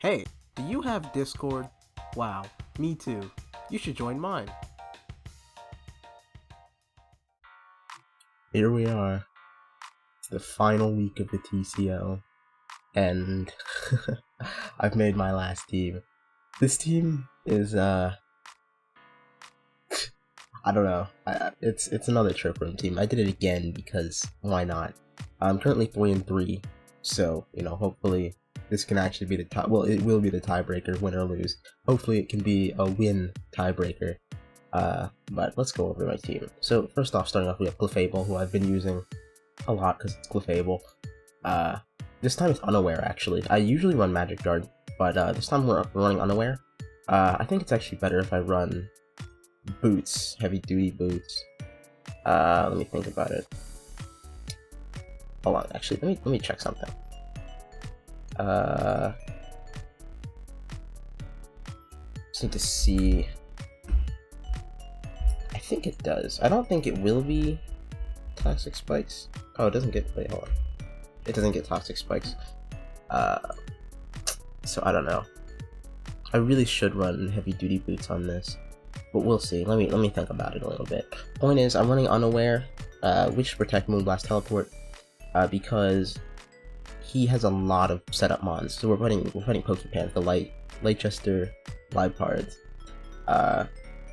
Hey, do you have Discord? Wow, me too. You should join mine. Here we are. It's the final week of the TCL, and I've made my last team. This team is I don't know. It's another trick room team. I did it again because why not? I'm currently 3-3, so hopefully this can actually be the tie. Well, it will be the tiebreaker, win or lose. Hopefully it can be a win tiebreaker. But let's go over my team. So first off, starting off, we have Clefable, who I've been using a lot because it's Clefable. This time it's Unaware, actually. I usually run Magic Guard, but this time we're running Unaware. I think it's actually better if I run boots, heavy duty boots. Let me think about it. Hold on, actually, let me check something. Just need to see. I think it does. I don't think it will be toxic spikes. Oh, it doesn't get. Wait, hold on. It doesn't get toxic spikes. So I don't know. I really should run heavy duty boots on this, but we'll see. Let me think about it a little bit. Point is, I'm running Unaware, Witch Protect, Moonblast, Teleport, because he has a lot of setup mons. So we're running Pokemon, the Leicester, Liepards.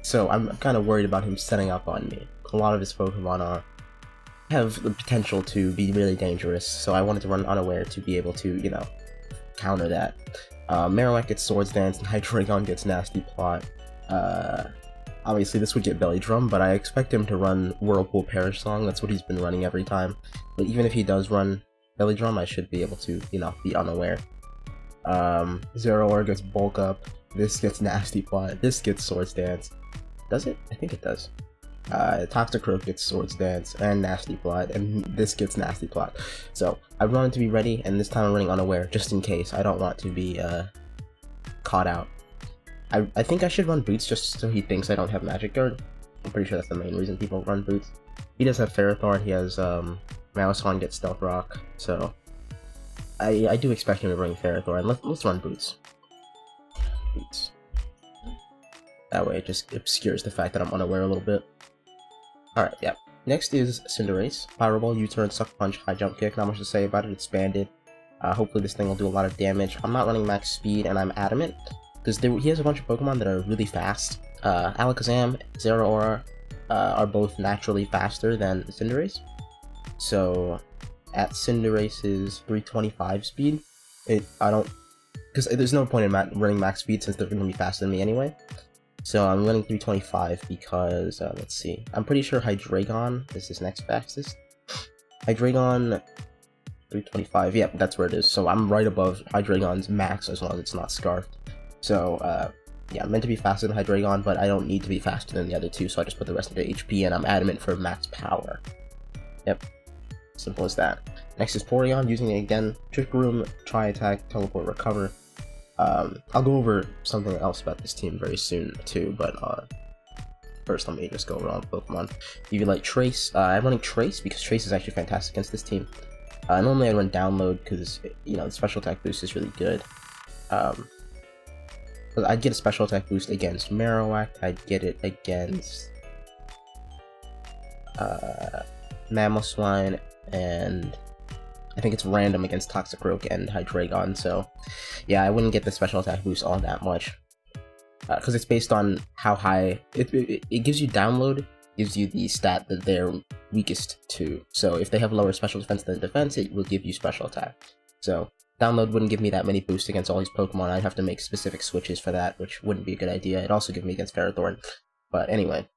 So I'm kind of worried about him setting up on me. A lot of his Pokemon have the potential to be really dangerous, so I wanted to run Unaware to be able to, counter that. Marowak gets Swords Dance, and Hydreigon gets Nasty Plot. Obviously this would get Belly Drum, but I expect him to run Whirlpool Perish Song. That's what he's been running every time. But even if he does run Belly Drum, I should be able to, be Unaware. Zeraora gets Bulk Up. This gets Nasty Plot. This gets Swords Dance. Does it? I think it does. Toxicroak gets Swords Dance and Nasty Plot, and this gets Nasty Plot. So I wanted to be ready, and this time I'm running Unaware, just in case. I don't want to be caught out. I think I should run Boots just so he thinks I don't have Magic Guard. I'm pretty sure that's the main reason people run Boots. He does have Ferrothorn, he has Malaswan gets Stealth Rock, so I do expect him to bring Ferrothorn. Let's run Boots. Boots. That way it just obscures the fact that I'm Unaware a little bit. Alright, yeah. Next is Cinderace. Pyro Ball, U-Turn, Suck Punch, High Jump Kick. Not much to say about it. It's banded. Hopefully this thing will do a lot of damage. I'm not running max speed, and I'm adamant, because he has a bunch of Pokemon that are really fast. Alakazam, Zeraora are both naturally faster than Cinderace. So, at Cinderace's 325 speed, because there's no point in running max speed since they're going to be faster than me anyway. So I'm running 325 because, let's see, I'm pretty sure Hydreigon is his next fastest. Hydreigon, 325, yeah, that's where it is. So I'm right above Hydreigon's max as long as it's not Scarfed. So, yeah, I'm meant to be faster than Hydreigon, but I don't need to be faster than the other two, so I just put the rest into HP, and I'm adamant for max power. Yep, simple as that. Next is Porygon, using it again, Trick Room, Try Attack, Teleport, Recover. I'll go over something else about this team very soon too, but first let me just go over all the Pokemon. If you like Trace, I'm running Trace because Trace is actually fantastic against this team. Normally I run Download because, the special attack boost is really good. But I'd get a special attack boost against Marowak, I'd get it against Mamoswine, and I think it's random against Toxicroak and Hydreigon, so yeah, I wouldn't get the special attack boost all that much. Because it's based on how high... It gives you Download, gives you the stat that they're weakest to. So if they have lower special defense than defense, it will give you special attack. So Download wouldn't give me that many boosts against all these Pokemon. I'd have to make specific switches for that, which wouldn't be a good idea. It'd also give me against Ferrothorn. But anyway,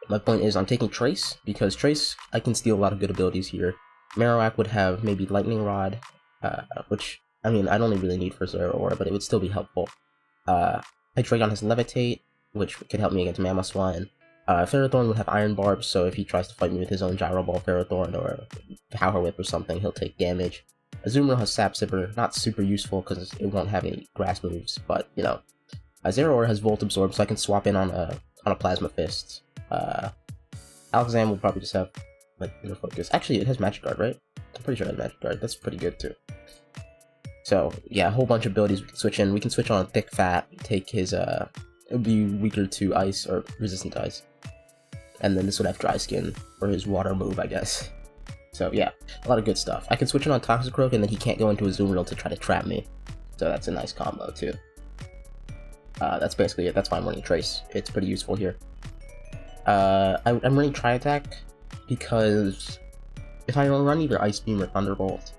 my point is I'm taking Trace, because Trace, I can steal a lot of good abilities here. Marowak would have maybe Lightning Rod, which, I mean, I'd only really need for Zeraora, but it would still be helpful. Hydreigon has Levitate, which could help me against Mamoswine. Ferrothorn would have Iron Barb, so if he tries to fight me with his own Gyro Ball Ferrothorn or Power Whip or something, he'll take damage. Azumarill has Sap Sipper, not super useful because it won't have any grass moves, but, Zeraora has Volt Absorb, so I can swap in on a Plasma Fist. Alakazam will probably just have like inner focus. Actually, it has Magic Guard, right? I'm pretty sure it has Magic Guard. That's pretty good too. So yeah, a whole bunch of abilities we can switch in. We can switch on Thick Fat, take his it would be weaker to ice or resistant to ice. And then this would have Dry Skin for his water move, I guess. So yeah, a lot of good stuff. I can switch in on Toxicroak and then he can't go into a Zoom Reel to try to trap me. So that's a nice combo too. That's basically it. That's why I'm running Trace. It's pretty useful here. I'm running Tri Attack because if I run either Ice Beam or Thunderbolt,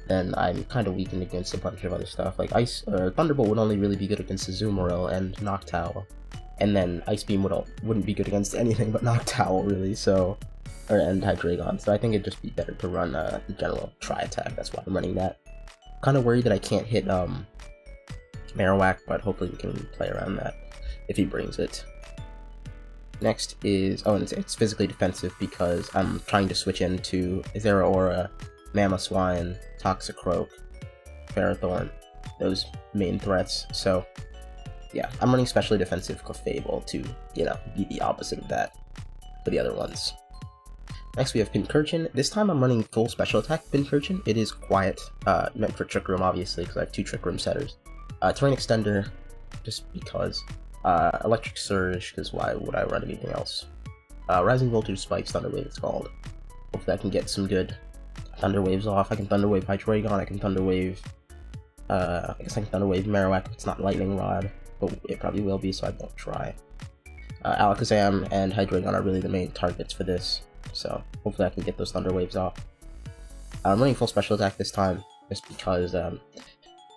then I'm kind of weakened against a bunch of other stuff. Like Thunderbolt would only really be good against Azumarill and Noctowl, and then Ice Beam wouldn't be good against anything but Noctowl really. And Hydreigon. So I think it'd just be better to run the general Tri Attack. That's why I'm running that. Kind of worried that I can't hit Marowak, but hopefully we can play around that if he brings it. Next is, and it's physically defensive because I'm trying to switch into Zeraora, Mamoswine, Toxicroak, Ferrothorn, those main threats. So yeah, I'm running specially defensive Clefable to, be the opposite of that for the other ones. Next we have Pincurchin. This time I'm running full special attack Pincurchin. It is quiet, meant for Trick Room obviously because I have 2 Trick Room setters. Terrain Extender, just because. Electric Surge, because why would I run anything else? Rising Voltage Spikes, Thunder Wave it's called. Hopefully I can get some good Thunder Waves off. I can Thunder Wave Hydreigon, I can Thunder Wave, I guess I can Thunder Wave Marowak if it's not Lightning Rod, but it probably will be, so I won't try. Alakazam and Hydreigon are really the main targets for this, so hopefully I can get those Thunder Waves off. I'm running full special attack this time, just because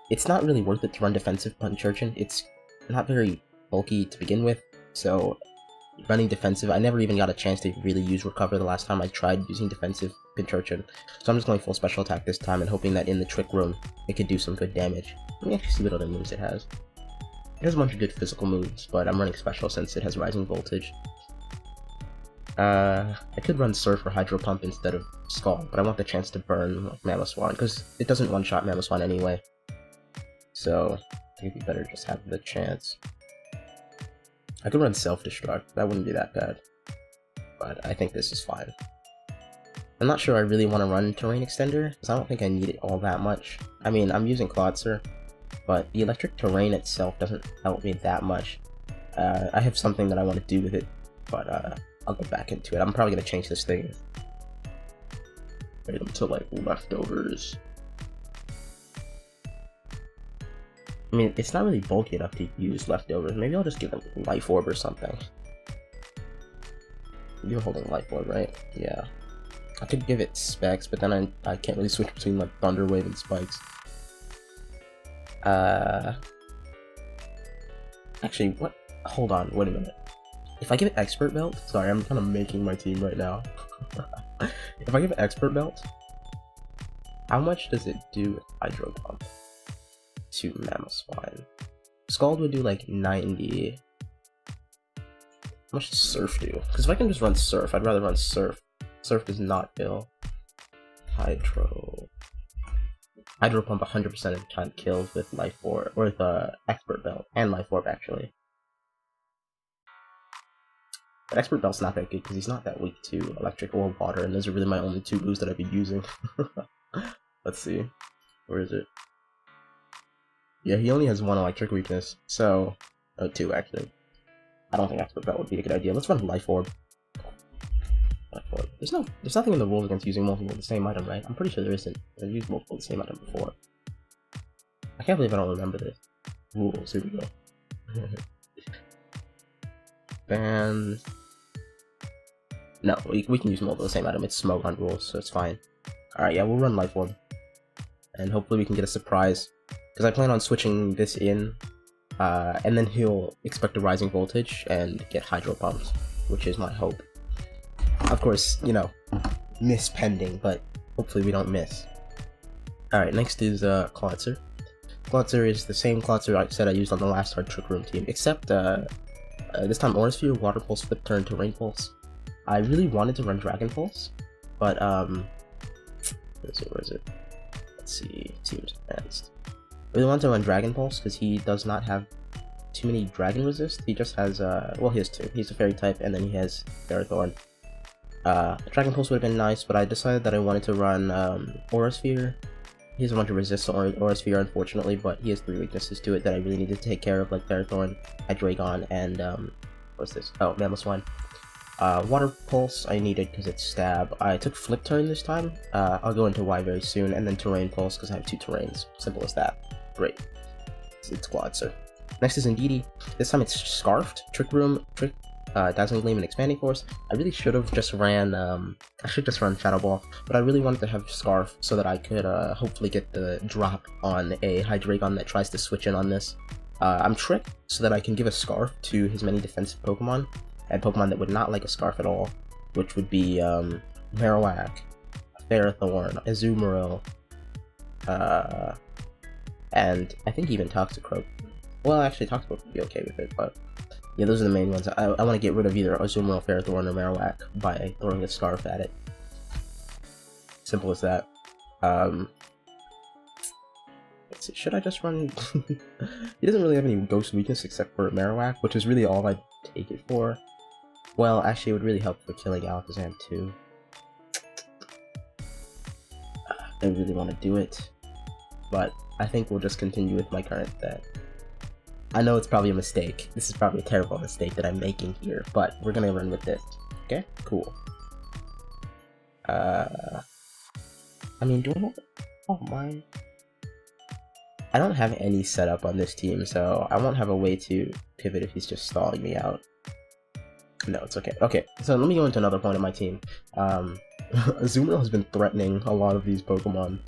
it's not really worth it to run defensive Pincurchin. It's not very bulky to begin with, so running defensive, I never even got a chance to really use Recover the last time I tried using defensive Pincurchin, so I'm just going full special attack this time and hoping that in the Trick Room it could do some good damage. Let me actually see what other moves it has. It has a bunch of good physical moves, but I'm running special since it has Rising Voltage. I could run Surf or Hydro Pump instead of Scald, but I want the chance to burn Mamoswine, because it doesn't one-shot Mamoswine anyway. So, I think it'd be better to just have the chance. I could run Self-Destruct, that wouldn't be that bad. But I think this is fine. I'm not sure I really want to run Terrain Extender, because I don't think I need it all that much. I mean, I'm using Clotzer, but the electric terrain itself doesn't help me that much. I have something that I want to do with it, but I'll go back into it. I'm probably going to change this thing. Item to like leftovers. I mean, it's not really bulky enough to use leftovers. Maybe I'll just give them Life Orb or something. You're holding Life Orb, right? Yeah. I could give it Specs, but then I can't really switch between like Thunder Wave and Spikes. Actually, what? Hold on, wait a minute. If I give it Expert Belt, sorry, I'm kind of making my team right now. If I give it Expert Belt, how much does it do with Hydro Pump to Mamoswine? Scald would do like 90. How much does Surf do? Because if I can just run Surf, I'd rather run Surf. Surf is not ill. Hydro Pump 100% of the time kills with Life Orb, or with Expert Belt, and Life Orb actually. But Expert Belt's not that good because he's not that weak to Electric or Water, and those are really my only 2 moves that I've been using. Let's see. Where is it? Yeah, he only has 1 Electric weakness, so... Oh, 2 actually. I don't think Expert Belt would be a good idea. Let's run Life Orb. There's nothing in the rules against using multiple of the same item, right? I'm pretty sure there isn't. I've used multiple of the same item before. I can't believe I don't remember this. Rules, here we go. Bands. No, we can use multiple of the same item. It's Smoke on rules, so it's fine. Alright, yeah, we'll run Life Orb. And hopefully we can get a surprise. Because I plan on switching this in, and then he'll expect a Rising Voltage and get Hydro Pumps, which is my hope. Of course, miss pending, but hopefully we don't miss. Alright, next is Clotzer. Clotzer is the same Clotzer I said I used on the last Hard Trick Room team, except this time Aura Sphere, Water Pulse, Flip Turn, Terrain Pulse. I really wanted to run Dragon Pulse, but where is it? Let's see, Teams Advanced. I really wanted to run Dragon Pulse because he does not have too many Dragon Resist. He just has well, he has 2. He's a Fairy type, and then he has Ferrothorn. Dragon Pulse would have been nice, but I decided that I wanted to run Aura Sphere He has a bunch of resist on Aura Sphere, unfortunately, but he has 3 weaknesses to it that I really need to take care of, like Ferrothorn, Hydreigon, and, what's this? Oh, Mamoswine. Water Pulse I needed because it's Stab. I took Flip Turn this time. I'll go into why very soon, and then Terrain Pulse because I have 2 terrains. Simple as that. Great. It's Quadsir. Next is Indeedee. This time it's Scarfed, Trick Room, Dazzling Gleam, and Expanding Force. I really should have just ran, I should just run Shadow Ball, but I really wanted to have Scarf so that I could hopefully get the drop on a Hydreigon that tries to switch in on this. I'm Trick so that I can give a Scarf to his many defensive Pokemon, and Pokemon that would not like a Scarf at all, which would be Marowak, Ferrothorn, Azumarill, and I think even Toxicroak. Well, actually, Toxicroak would be okay with it, but yeah, those are the main ones. I want to get rid of either Azumarill, Ferrothorn, or Marowak by throwing a Scarf at it. Simple as that. Let's see, should I just run... He doesn't really have any Ghost Weakness except for Marowak, which is really all I'd take it for. Well, actually, it would really help for killing Alakazam too. I really want to do it, but I think we'll just continue with my current deck. I know it's probably a mistake. This is probably a terrible mistake that I'm making here, but we're gonna run with this. Okay, cool. I mean, oh my. I don't have any setup on this team, so I won't have a way to pivot if he's just stalling me out. No, it's okay. Okay, so let me go into another point of my team. Azumarill has been threatening a lot of these Pokemon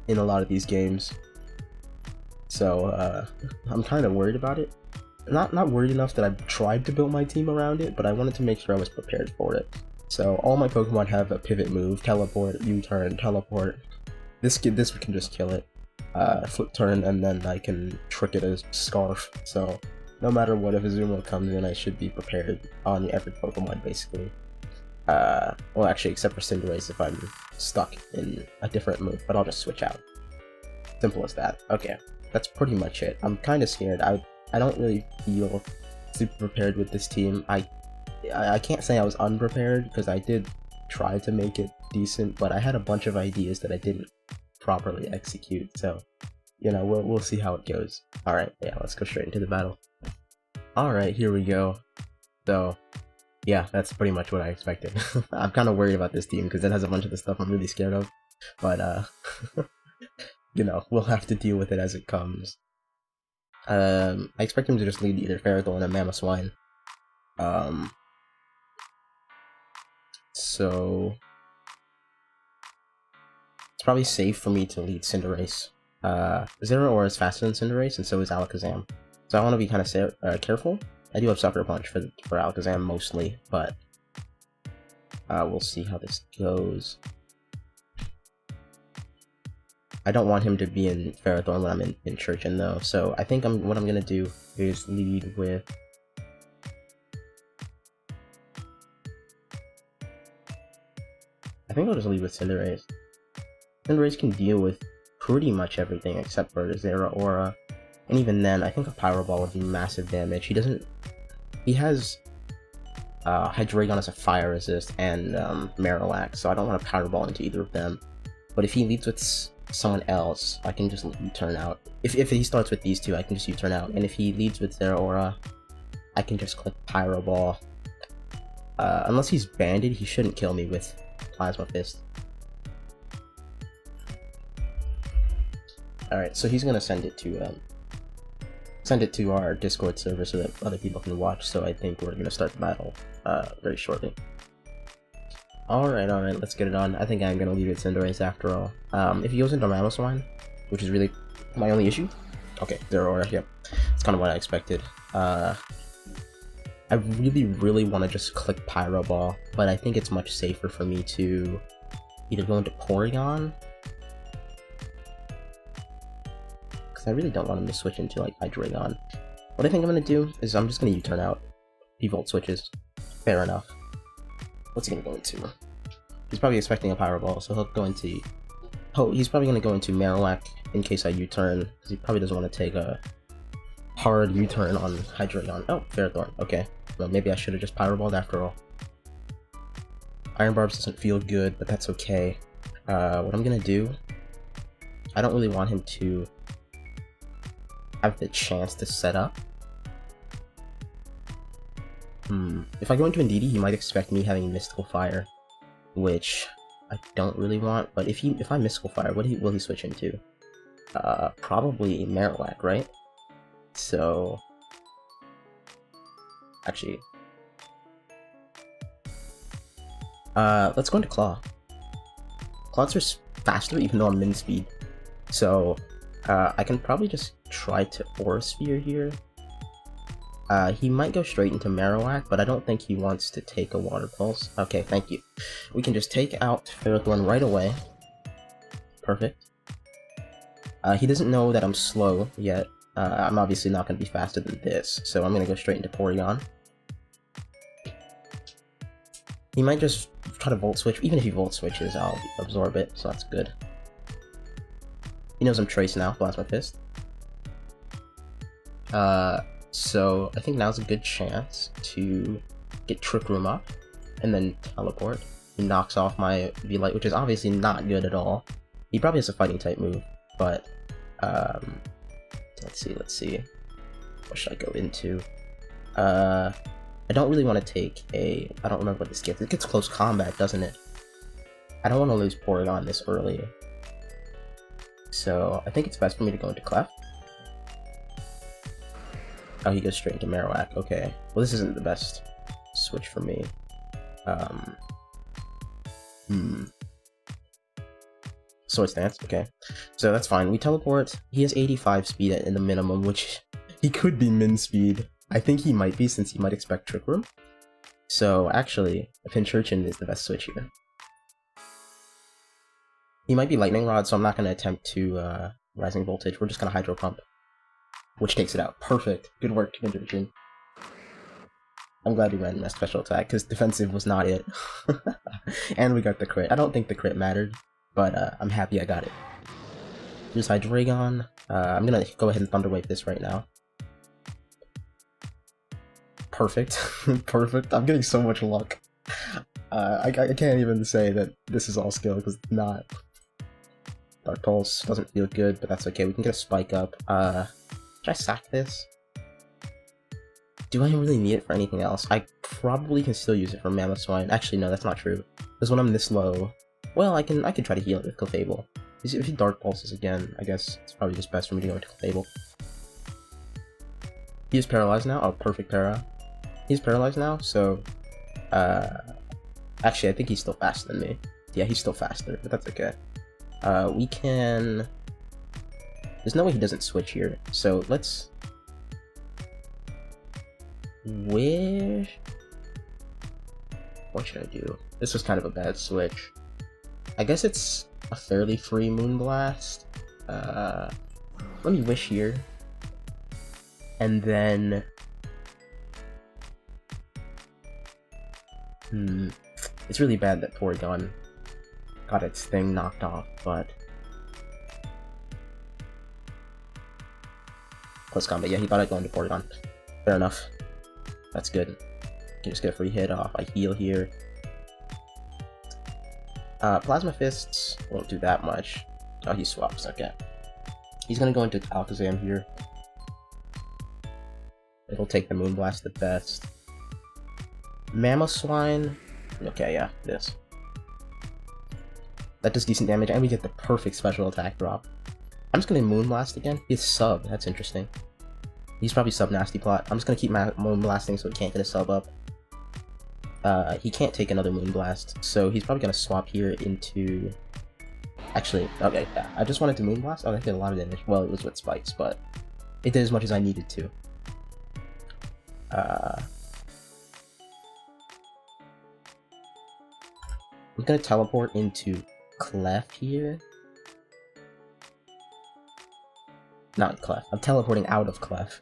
in a lot of these games. So, I'm kind of worried about it. Not worried enough that I've tried to build my team around it, but I wanted to make sure I was prepared for it. So, all my Pokemon have a pivot move, Teleport, U-turn, Teleport. This can just kill it. Flip turn, and then I can trick it as Scarf. So, no matter what, if Azumarill comes in, I should be prepared on every Pokemon, basically. Well, actually, except for Cinderace if I'm stuck in a different move, but I'll just switch out. Simple as that. Okay. That's pretty much it. I'm kind of scared. I don't really feel super prepared with this team. I can't say I was unprepared because I did try to make it decent, but I had a bunch of ideas that I didn't properly execute. So, you know, we'll see how it goes. All right, yeah, let's go straight into the battle. All right, here we go. So, yeah, that's pretty much what I expected. I'm kind of worried about this team because it has a bunch of the stuff I'm really scared of, but you know, we'll have to deal with it as it comes. I expect him to just lead either Ferrothorn or Mamoswine. So it's probably safe for me to lead Cinderace. Zeraora is faster than Cinderace, and so is Alakazam. So I want to be kind of careful. I do have Sucker Punch for Alakazam mostly, but we'll see how this goes. I don't want him to be in Ferrothorn when I'm in Pincurchin though, so I think what I'm gonna do is lead with... I think I'll just lead with Cinderace. Cinderace can deal with pretty much everything except for Zeraora, and even then, I think a Pyro Ball would do massive damage. He has Hydreigon as a fire resist and Marowak, so I don't want to Pyro Ball into either of them. But if he leads with someone else, I can just U-turn out. If he starts with these two, I can just U-turn out. And if he leads with Zeraora, I can just click Pyro Ball. Unless he's banded, he shouldn't kill me with Plasma Fist. Alright, so he's gonna send it to our Discord server so that other people can watch, so I think we're gonna start the battle very shortly. Alright, let's get it on. I think I'm gonna leave it Cinderace after all. If he goes into Mamoswine, which is really my only issue. Okay, Zeraora, yep. It's kind of what I expected. I really want to just click Pyro Ball, but I think it's much safer for me to either go into Porygon, because I really don't want him to switch into, like, Hydreigon. What I think I'm going to do is I'm just going to U-turn out. Default switches. Fair enough. What's he going to go into? He's probably expecting a Pyro Ball, so he'll go into... Oh, he's probably going to go into Marowak in case I U-turn, because he probably doesn't want to take a hard U-turn on Hydreigon. Oh, Ferrothorn. Okay. Well, maybe I should have just Pyro Balled after all. Iron Barbs doesn't feel good, but that's okay. What I'm gonna do, I don't really want him to have the chance to set up. If I go into Indeedee, he might expect me having Mystical Fire, which I don't really want. But if I Mystical Fire, what will he switch into? Probably Marowak, right? So, actually, let's go into Claw. Claws are faster, even though I'm min speed. So, I can probably just try to Aura Sphere here. He might go straight into Marowak, but I don't think he wants to take a Water Pulse. Okay, thank you. We can just take out Ferrothorn right away. Perfect. He doesn't know that I'm slow yet. I'm obviously not going to be faster than this, so I'm going to go straight into Porygon. He might just try to Volt Switch. Even if he Volt Switches, I'll absorb it, so that's good. He knows I'm Trace now, Plasma Fist. So I think now's a good chance to get Trick Room up, and then Teleport. He knocks off my V-Light, which is obviously not good at all. He probably has a Fighting type move, but let's see. What should I go into? I don't really want to take a... I don't remember what this gets. It gets Close Combat, doesn't it? I don't want to lose Porygon this early. So I think it's best for me to go into Clef. Oh, he goes straight into Marowak. Okay. Well, this isn't the best switch for me. Swords Dance. Okay. So that's fine. We teleport. He has 85 speed in the minimum, which he could be min speed. I think he might be, since he might expect Trick Room. So actually, Pincurchin is the best switch here. He might be Lightning Rod, so I'm not going to attempt to Rising Voltage. We're just going to Hydro Pump, which takes it out. Perfect. Good work, Pincurchin. I'm glad we ran that special attack, because defensive was not it. And we got the crit. I don't think the crit mattered, but I'm happy I got it. Here's Hydreigon. I'm going to go ahead and Thunder Wave this right now. Perfect. Perfect. I'm getting so much luck. I can't even say that this is all skill, because it's not. Dark Pulse doesn't feel good, but that's okay. We can get a Spike up. Should I sack this? Do I really need it for anything else? I probably can still use it for Mamoswine. Actually, no, that's not true. Because when I'm this low, well, I can try to heal it with Clefable. If he Dark Pulses again, I guess it's probably just best for me to go into Clefable. He is paralyzed now. Oh, perfect para. He's paralyzed now, so... actually, I think he's still faster than me. Yeah, he's still faster, but that's okay. We can... There's no way he doesn't switch here, so let's... What should I do? This was kind of a bad switch. I guess it's a fairly free Moonblast. Let me Wish here. And then... It's really bad that Porygon got its thing knocked off, but... Close combat. Yeah, he thought I'd go into Porygon. Fair enough. That's good. Can just get a free hit off. I heal here. Plasma Fists won't do that much. Oh, he swaps. Okay. He's gonna go into Alakazam here. It'll take the Moonblast the best. Mamoswine. Okay, yeah, this. That does decent damage, and we get the perfect special attack drop. I'm just gonna Moonblast again. He's sub. That's interesting. He's probably sub Nasty Plot. I'm just gonna keep Moonblasting so he can't get a sub up. He can't take another Moonblast, so he's probably gonna swap here into... Actually, okay, yeah. I just wanted to Moonblast. Oh, that did a lot of damage. Well, it was with spikes, but it did as much as I needed to. I'm gonna teleport into Clef here. Not Clef. I'm teleporting out of Clef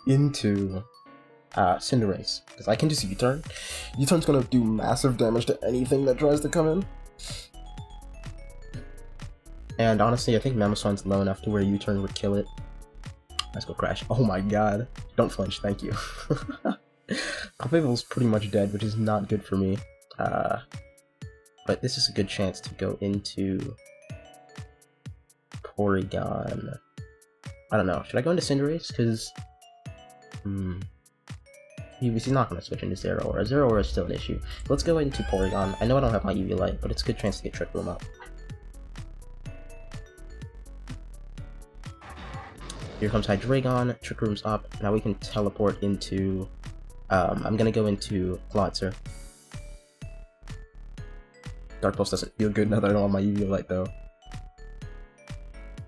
into Cinderace, because I can just U-turn. U-turn's gonna do massive damage to anything that tries to come in. And honestly, I think Mamoswine's low enough to where U-turn would kill it. Let's go Crash. Oh my god. Don't flinch, thank you. Clefable's pretty much dead, which is not good for me. but this is a good chance to go into Porygon. I don't know. Should I go into Cinderace? Because he's not going to switch into Zeraora. Zeraora is still an issue. Let's go into Porygon. I know I don't have my UV Light, but it's a good chance to get Trick Room up. Here comes Hydreigon. Trick Room's up. Now we can teleport into... I'm going to go into Clawitzer. Dark Pulse doesn't feel good now that I don't have my UV Light, though.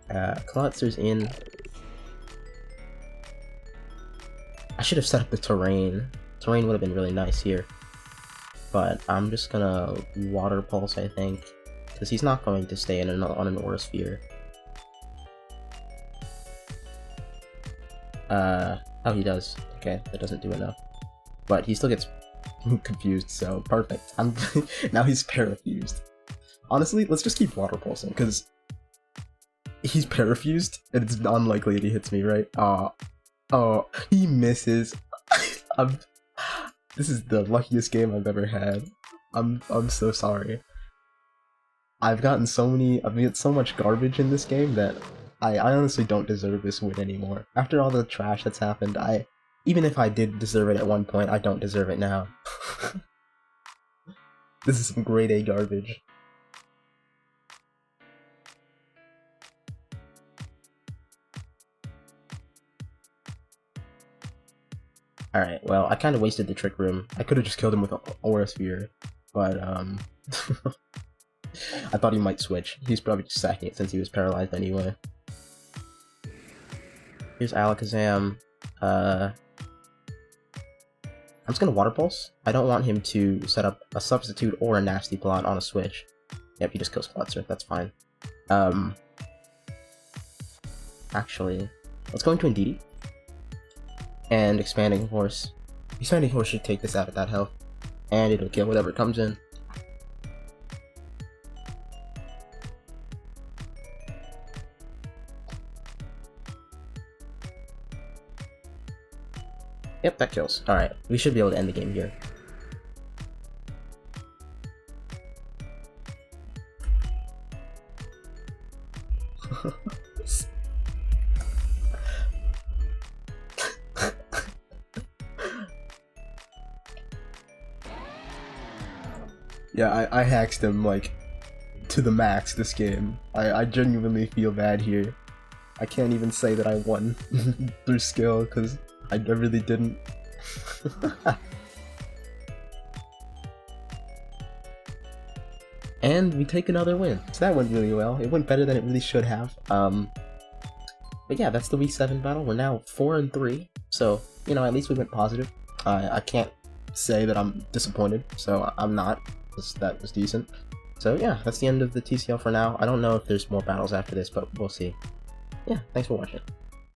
Clawitzer's in. I should have set up the terrain. Terrain would have been really nice here. But I'm just gonna Water Pulse, I think. Because he's not going to stay on an Aura Sphere. Oh, he does. Okay, that doesn't do enough. But he still gets confused, so perfect. Now he's Parafused. Honestly, let's just keep Water Pulsing, because he's Parafused, and it's unlikely that he hits me, right? Oh, he misses. This is the luckiest game I've ever had. I'm so sorry. I've got so much garbage in this game that I honestly don't deserve this win anymore. After all the trash that's happened, even if I did deserve it at one point, I don't deserve it now. This is some grade A garbage. Alright, well, I kind of wasted the Trick Room. I could have just killed him with an Aura Sphere, but, I thought he might switch. He's probably just sacking it since he was paralyzed anyway. Here's Alakazam. I'm just gonna Water Pulse. I don't want him to set up a Substitute or a Nasty Plot on a switch. Yep, he just kills Clawitzer. That's fine. Actually, let's go into Indeedee. And Expanding Horse. Expanding Horse should take this out at that health. And it'll kill whatever comes in. Yep, that kills. Alright, we should be able to end the game here. Yeah, I hacked him, like, to the max this game. I genuinely feel bad here. I can't even say that I won through skill, because I really didn't. And we take another win. So that went really well. It went better than it really should have. But yeah, that's the Week 7 battle. We're now 4-3. So, you know, at least we went positive. I can't say that I'm disappointed, so I'm not. That was decent. So yeah, that's the end of the TCL for now. I don't know if there's more battles after this, but we'll see. Yeah, thanks for watching.